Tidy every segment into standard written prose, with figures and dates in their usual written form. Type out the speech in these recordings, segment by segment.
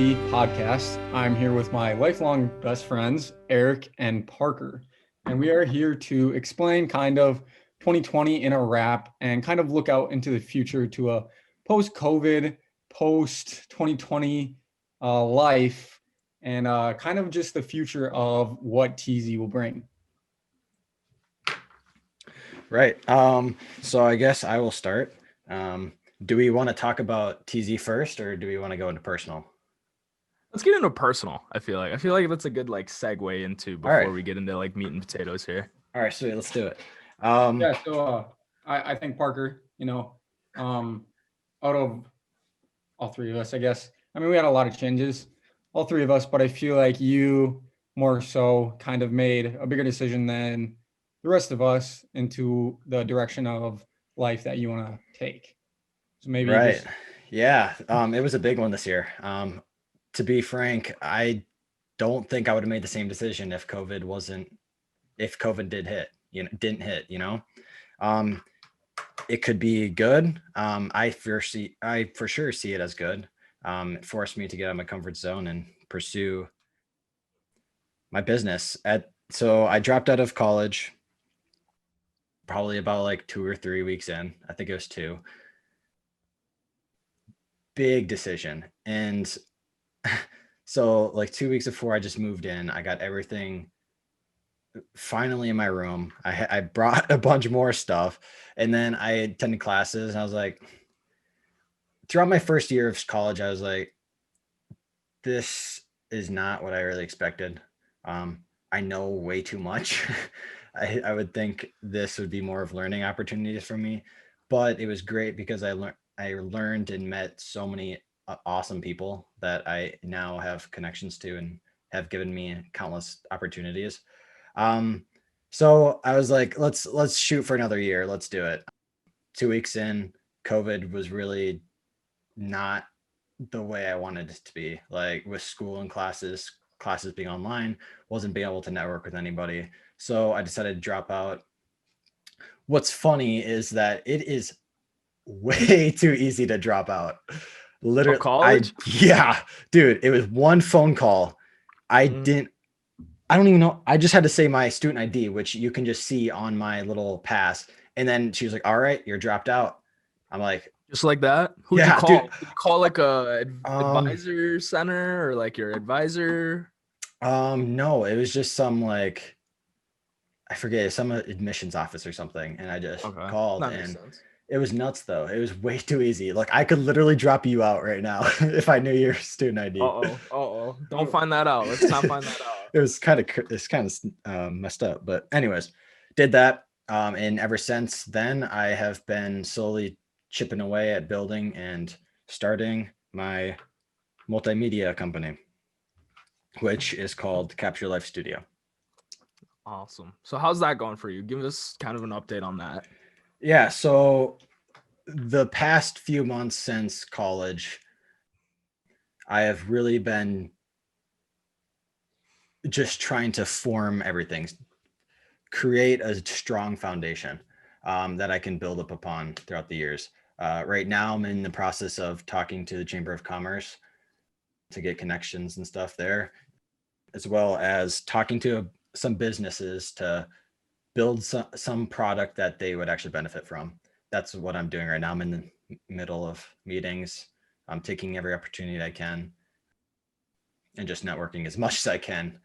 TZC Podcast. I'm here with my lifelong best friends, Eric and Parker, and we are here to explain kind of 2020 in a wrap and kind of look out into the future to a post-COVID, post-2020 life, and kind of just the future of what TZ will bring. Right. So I guess I will start. Do we want to talk about TZ first, or do we want to go into personal? Let's get into personal. I feel like that's a good segue into before we get into meat and potatoes here. All right, sweet. Let's do it. I think Parker, out of all three of us, I guess. I mean, we had a lot of changes, all three of us, but I feel like you more so kind of made a bigger decision than the rest of us into the direction of life that you want to take. So maybe it was a big one this year. To be frank, I don't think I would have made the same decision if COVID didn't hit. It could be good. I for sure see it as good. It forced me to get out of my comfort zone and pursue my business. So I dropped out of college probably about 2 or 3 weeks in. I think it was 2. Big decision. And so 2 weeks before I just moved in, I got everything finally in my room. I brought a bunch more stuff, and then I attended classes, and I was like, throughout my first year of college, I was like, this is not what I really expected. I know way too much. I would think this would be more of learning opportunities for me, but it was great because I learned and met so many awesome people that I now have connections to and have given me countless opportunities. So I was like, let's shoot for another year. Let's do it. 2 weeks in, COVID was really not the way I wanted it to be. With school and classes being online, wasn't being able to network with anybody. So I decided to drop out. What's funny is that it is way too easy to drop out. Literally, college? Dude, it was one phone call. I don't even know. I just had to say my student ID, which you can just see on my little pass. And then she was like, all right, you're dropped out. I'm like, just like that? Who'd you call? Dude, did you call a advisor center or your advisor? No, it was just some I forget, some admissions office or something. And I just called, and it was nuts though. It was way too easy. I could literally drop you out right now if I knew your student ID. Don't find that out. Let's not find that out. It's kind of messed up, but anyways, did that. And ever since then, I have been slowly chipping away at building and starting my multimedia company, which is called Capture Life Studio. Awesome. So how's that going for you? Give us kind of an update on that. Yeah. So the past few months since college, I have really been just trying to form everything, create a strong foundation that I can build up upon throughout the years. Right now, I'm in the process of talking to the Chamber of Commerce to get connections and stuff there, as well as talking to some businesses to build some product that they would actually benefit from. That's what I'm doing right now. I'm in the middle of meetings. I'm taking every opportunity I can and just networking as much as I can.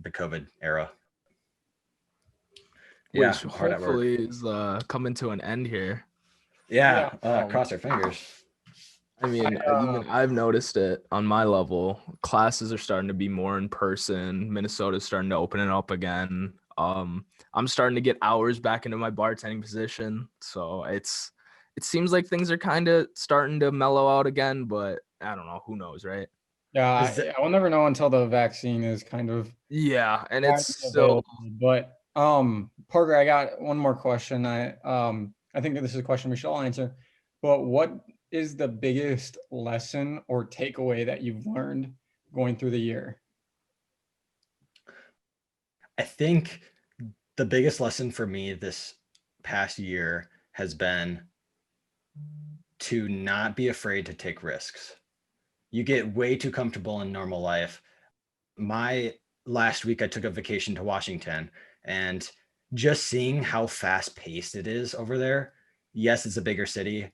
The COVID era. Which hopefully is coming to an end here. Cross our fingers. I mean, even I've noticed it on my level. Classes are starting to be more in person. Minnesota's starting to open it up again. I'm starting to get hours back into my bartending position. So it seems like things are kind of starting to mellow out again, but I don't know. Who knows, right? Yeah, I will never know until the vaccine is kind of and it's still. But Parker, I got one more question. I think that this is a question we should all answer. But what is the biggest lesson or takeaway that you've learned going through the year? I think the biggest lesson for me this past year has been to not be afraid to take risks. you get way too comfortable in normal life. My last week, I took a vacation to Washington, and just seeing how fast paced it is over there. Yes, it's a bigger city,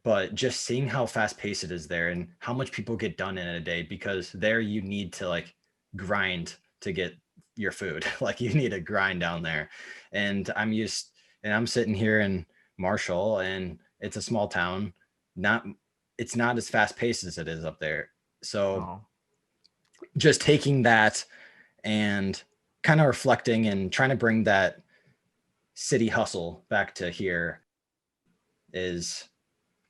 but just seeing how fast paced it is there and how much people get done in a day, because there you need to like grind to get your food. Like you need to grind down there. And I'm sitting here in Marshall, and it's a small town. It's not as fast paced as it is up there. So Oh, just taking that and kind of reflecting and trying to bring that city hustle back to here is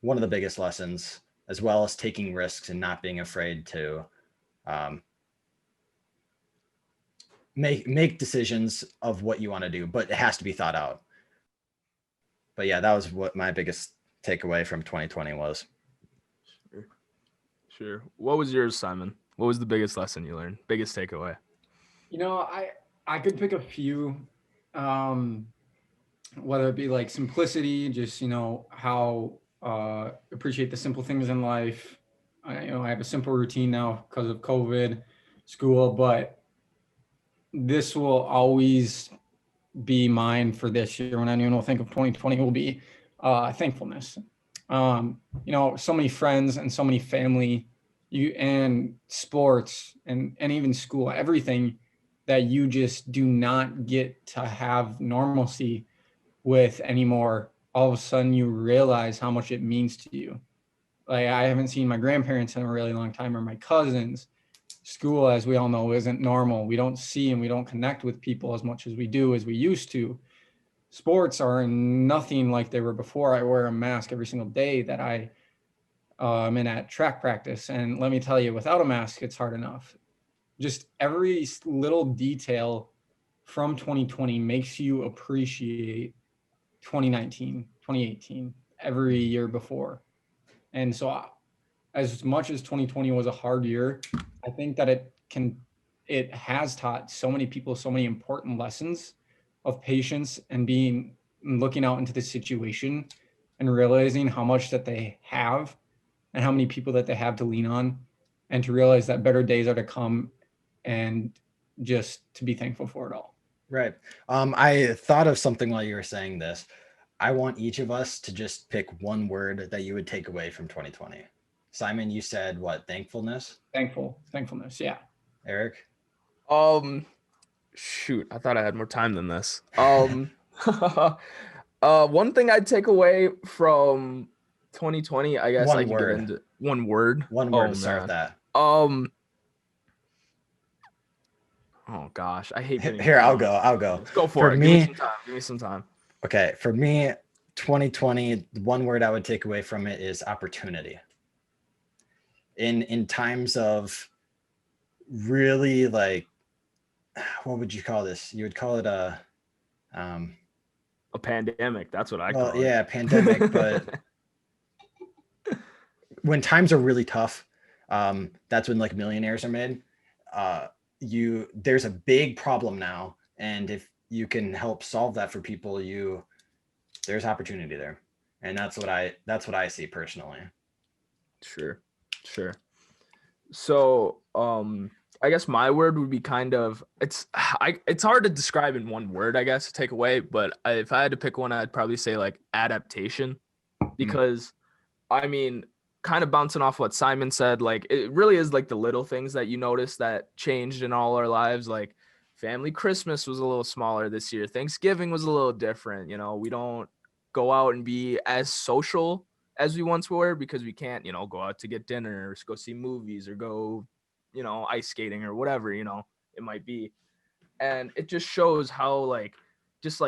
one of the biggest lessons, as well as taking risks and not being afraid to um, make decisions of what you want to do, but it has to be thought out. But yeah, that was what my biggest takeaway from 2020 was. sure. What was yours, Simon? What was the biggest lesson you learned? Biggest takeaway? I could pick a few, whether it be like simplicity, just how appreciate the simple things in life. I have a simple routine now because of COVID, school, but this will always be mine for this year. When anyone will think of 2020, will be thankfulness. So many friends and so many family, and sports and even school, everything that you just do not get to have normalcy with anymore. All of a sudden you realize how much it means to you. Like I haven't seen my grandparents in a really long time, or my cousins. School, as we all know, isn't normal. We don't see and we don't connect with people as much as we do as we used to. Sports are nothing like they were before. I wear a mask every single day that I'm in at track practice. And let me tell you, without a mask, it's hard enough. Just every little detail from 2020 makes you appreciate 2019, 2018, every year before. And so as much as 2020 was a hard year, I think that it has taught so many people so many important lessons of patience and looking out into the situation and realizing how much that they have and how many people that they have to lean on, and to realize that better days are to come, and just to be thankful for it all. Right. I thought of something while you were saying this. I want each of us to just pick one word that you would take away from 2020. Simon, you said what? Thankfulness? Thankfulness. Yeah. Eric? Shoot, I thought I had more time than this. One thing I'd take away from 2020, I guess One I could word. get into one word. One word Oh, to start with man. that. Oh gosh, I hate getting Here, I'll go. Let's go for it. Me, Give me some time. Okay, for me, 2020, one word I would take away from it is opportunity. In times of really, like, what would you call this? You would call it a pandemic. That's what I call it. Yeah, pandemic. But when times are really tough, that's when like millionaires are made. There's a big problem now, and if you can help solve that for people, there's opportunity there, and that's what I see personally. Sure. So, I guess my word would be it's hard to describe in one word, I guess, to take away, but if I had to pick one, I'd probably say like adaptation, because I mean, kind of bouncing off what Simon said, like it really is like the little things that you notice that changed in all our lives. Like family Christmas was a little smaller this year. Thanksgiving was a little different. We don't go out and be as social as we once were, because we can't, go out to get dinner or go see movies or go, ice skating or whatever, it might be. And it just shows how just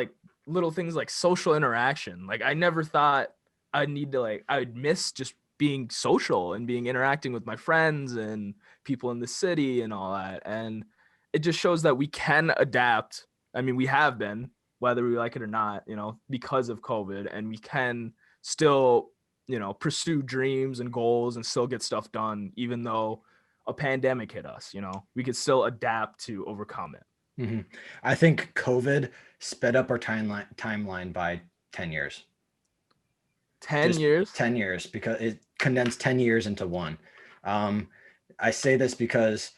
little things like social interaction. Like I never thought I'd miss just being social and interacting with my friends and people in the city and all that. And it just shows that we can adapt. I mean, we have been, whether we like it or not, because of COVID, and we can still, pursue dreams and goals and still get stuff done, even though a pandemic hit us. We could still adapt to overcome it. Mm-hmm. I think COVID sped up our timeline by 10 years. 10 years? 10 years, because it condensed 10 years into one. I say this because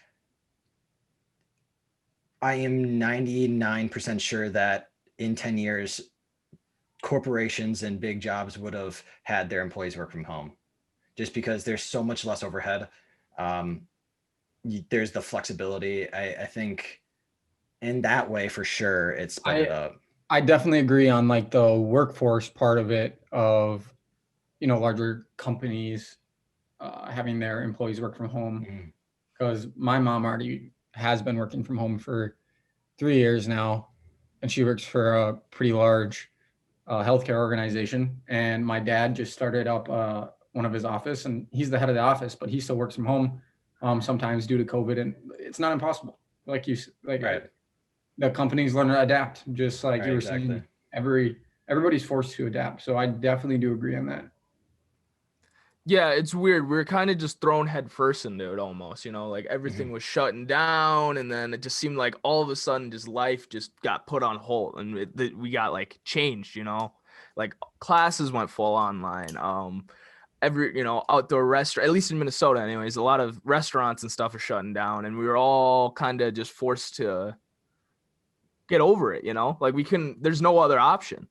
I am 99% sure that in 10 years, corporations and big jobs would have had their employees work from home, just because there's so much less overhead. There's the flexibility. I think in that way, for sure, it sped it up. I definitely agree on like the workforce part of it, of, larger companies having their employees work from home, because my mom already has been working from home for 3 years now, and she works for a pretty large healthcare organization. And my dad just started up one of his office, and he's the head of the office, but he still works from home sometimes due to COVID, and it's not impossible. Like Right. The companies learn to adapt, just like Right, you were exactly. saying. Everybody's forced to adapt, so I definitely do agree on that. Yeah, it's weird. We're kind of just thrown head first into it almost, like everything was shutting down, and then it just seemed like all of a sudden just life just got put on hold, and we got like changed, like classes went full online. Every outdoor restaurant, at least in Minnesota anyways, a lot of restaurants and stuff are shutting down, and we were all kind of just forced to get over it, like there's no other option.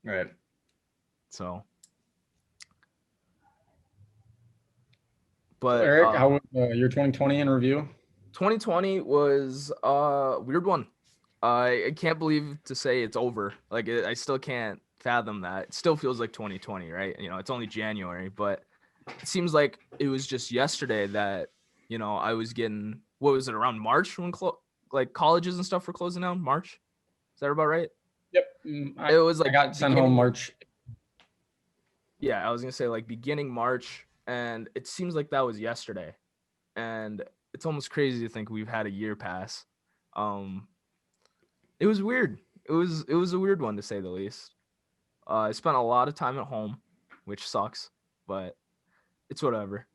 Right. So but Eric, how was your 2020 in review? 2020 was a weird one. I can't believe to say it's over. Like I still can't fathom that. It still feels like 2020, right? It's only January, but it seems like it was just yesterday that I was getting, what was it, around March when like colleges and stuff were closing down? March, is that about right? Yep. It was like I got sent home March. Yeah, I was gonna say like beginning March, and it seems like that was yesterday, and it's almost crazy to think we've had a year pass. It was weird. It was a weird one, to say the least. I spent a lot of time at home, which sucks, but it's whatever.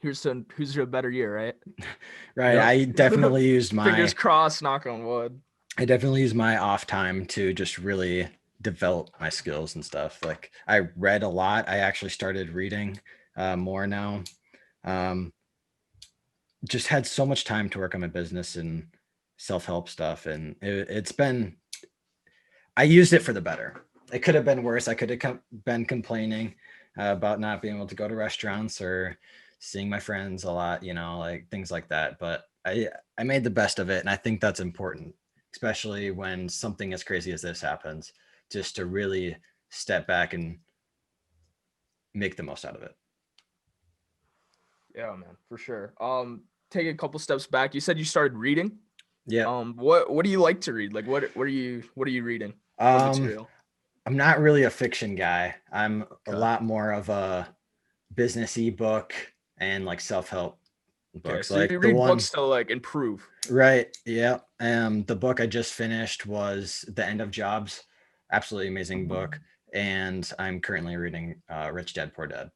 Here's to a better year, right? Right. Yep. I definitely used my Fingers crossed, knock on wood. I definitely use my off time to just really develop my skills and stuff. Like I read a lot. I actually started reading more now. Just had so much time to work on my business and self-help stuff. And I used it for the better. It could have been worse. I could have been complaining about not being able to go to restaurants or seeing my friends a lot, like things like that. But I made the best of it. And I think that's important, especially when something as crazy as this happens, just to really step back and make the most out of it. Yeah, man, for sure. Take a couple steps back. You said you started reading. Yeah. What do you like to read? Like what are you reading? What material? I'm not really a fiction guy. I'm a lot more of a businessy book and like self-help books. So like you read books to like improve. Right. Yeah. The book I just finished was The End of Jobs. Absolutely amazing book. And I'm currently reading Rich Dad Poor Dad.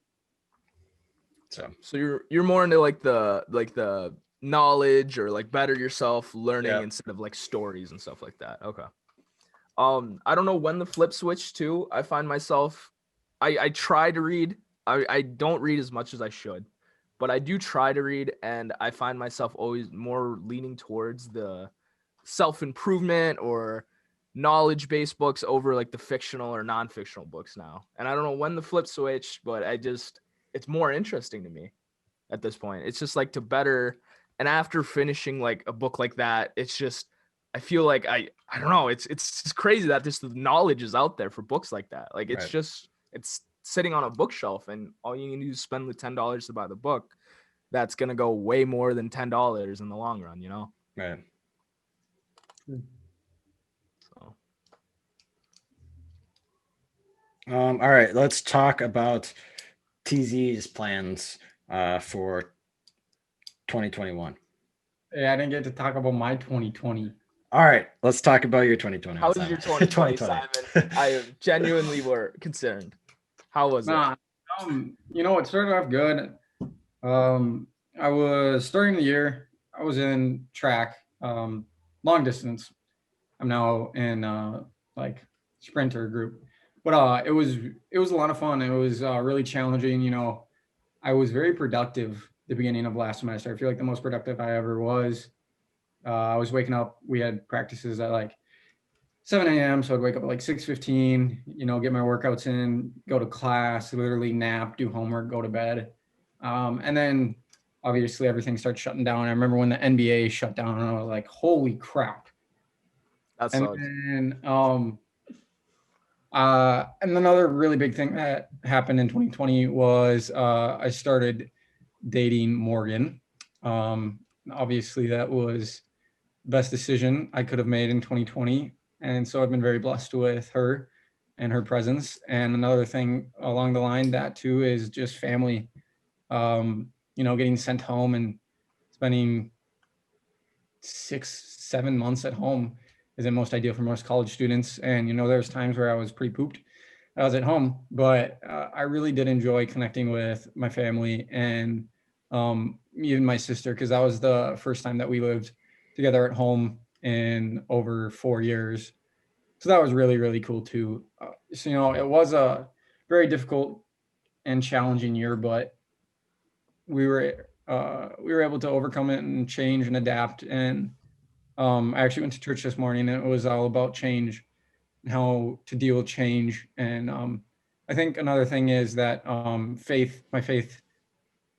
So you're more into like the knowledge or like better yourself learning instead of like stories and stuff like that. Okay. I don't know when the flip switch too. I find myself, I try to read. I don't read as much as I should, but I do try to read, and I find myself always more leaning towards the self-improvement or knowledge-based books over like the fictional or non-fictional books now. And I don't know when the flip switch, but it's more interesting to me at this point. It's just like to better, and after finishing like a book like that, it's just, I feel like I don't know. It's crazy that this knowledge is out there for books like that. Like it's just, it's sitting on a bookshelf, and all you need to do is spend the $10 to buy the book. That's gonna go way more than $10 in the long run, Right. So. All right, let's talk about TZ's plans for 2021. Yeah, I didn't get to talk about my 2020. All right, let's talk about your 2020. How was your 2020, Simon? I genuinely were concerned. How was it? It started off good. I was starting the year. I was in track, long distance. I'm now in like sprinter group. But it was a lot of fun. It was really challenging. I was very productive the beginning of last semester. I feel like the most productive I ever was. I was waking up. We had practices at like 7 a.m. So I'd wake up at like 6:15. Get my workouts in, go to class, literally nap, do homework, go to bed, and then obviously everything starts shutting down. I remember when the NBA shut down, and I was like, "Holy crap!" That And sucks. then and another really big thing that happened in 2020 was I started dating Morgan. Obviously, that was the best decision I could have made in 2020. And so I've been very blessed with her and her presence. And another thing along the line, that too, is just family. Getting sent home and spending 6-7 months at home isn't most ideal for most college students. And there's times where I was pretty pooped. I was at home, but I really did enjoy connecting with my family and even my sister, because that was the first time that we lived together at home in over 4 years. So that was really, really cool too. So it was a very difficult and challenging year, but we were able to overcome it and change and adapt. And I actually went to church this morning, and it was all about change and how to deal with change. And I think another thing is that my faith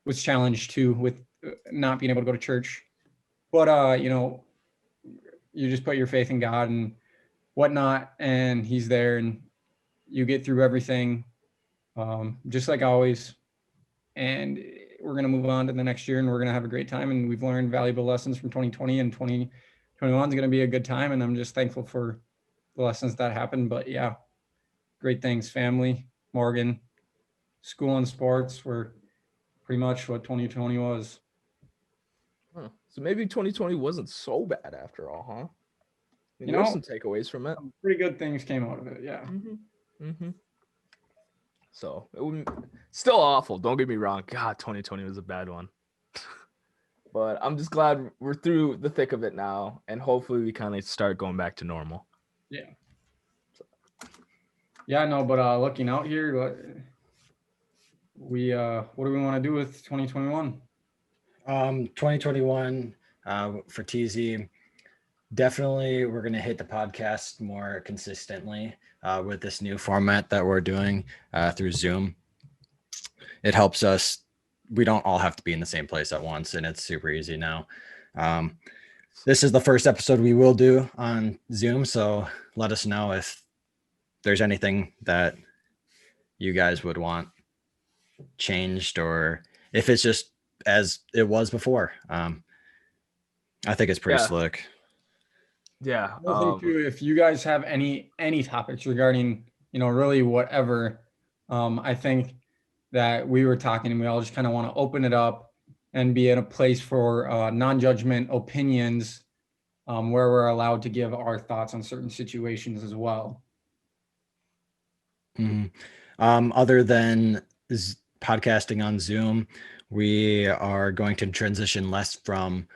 was challenged too with not being able to go to church. But you just put your faith in God and whatnot, and He's there, and you get through everything, just like always. And we're gonna move on to the next year, and we're gonna have a great time. And we've learned valuable lessons from 2020, and 2021 is gonna be a good time. And I'm just thankful for the lessons that happened. But yeah, great things. Family, Morgan, school and sports were pretty much what 2020 was. Huh. So maybe 2020 wasn't so bad after all, huh? You There were know, some takeaways from it. some pretty good things came out of it. Yeah. Mm-hmm. So it wouldn't still awful. Don't get me wrong. God, 2020 was a bad one. But I'm just glad we're through the thick of it now, and hopefully we kind of start going back to normal. Yeah. Yeah, no, but looking out here, what do we want to do with 2021? 2021 for TZ, definitely we're going to hit the podcast more consistently with this new format that we're doing through Zoom. It helps us. We don't all have to be in the same place at once, and it's super easy now. This is the first episode we will do on Zoom, so let us know if there's anything that you guys would want changed, or if it's just as it was before. I think it's pretty slick. Yeah. I think too, if you guys have any topics regarding, really whatever, I think that we were talking and we all just kind of want to open it up and be in a place for non-judgment opinions, where we're allowed to give our thoughts on certain situations as well. Other than podcasting on Zoom, we are going to transition less from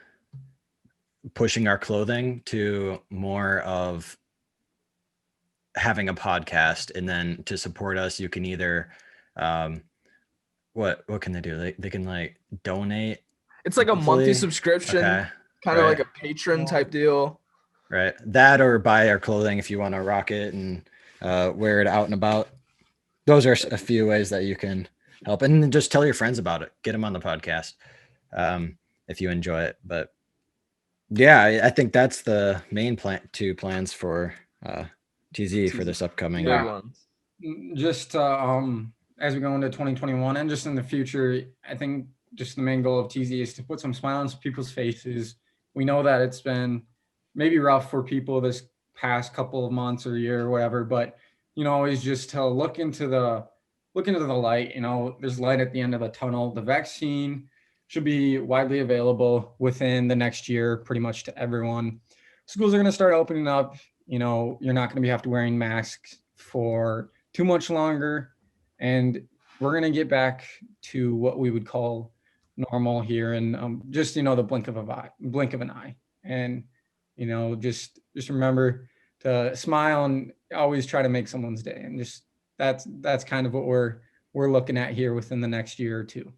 pushing our clothing to more of having a podcast. And then to support us, you can either what can they do? They can like donate. It's like a monthly subscription, kind of like a patron type deal. Right. That, or buy our clothing if you want to rock it and wear it out and about. Those are a few ways that you can help. And then just tell your friends about it. Get them on the podcast if you enjoy it. But yeah, I think that's the main plans for TZ for this upcoming year. Just as we go into 2021 and just in the future, I think just the main goal of TZ is to put some smiles on people's faces. We know that it's been maybe rough for people this past couple of months or year or whatever, but always just to look into the light. There's light at the end of the tunnel. The vaccine should be widely available within the next year, pretty much to everyone. Schools are going to start opening up. You're not going to have to wearing masks for too much longer, and we're going to get back to what we would call normal here, and just the blink of an eye, and just remember to smile and always try to make someone's day, and just that's kind of what we're looking at here within the next year or two.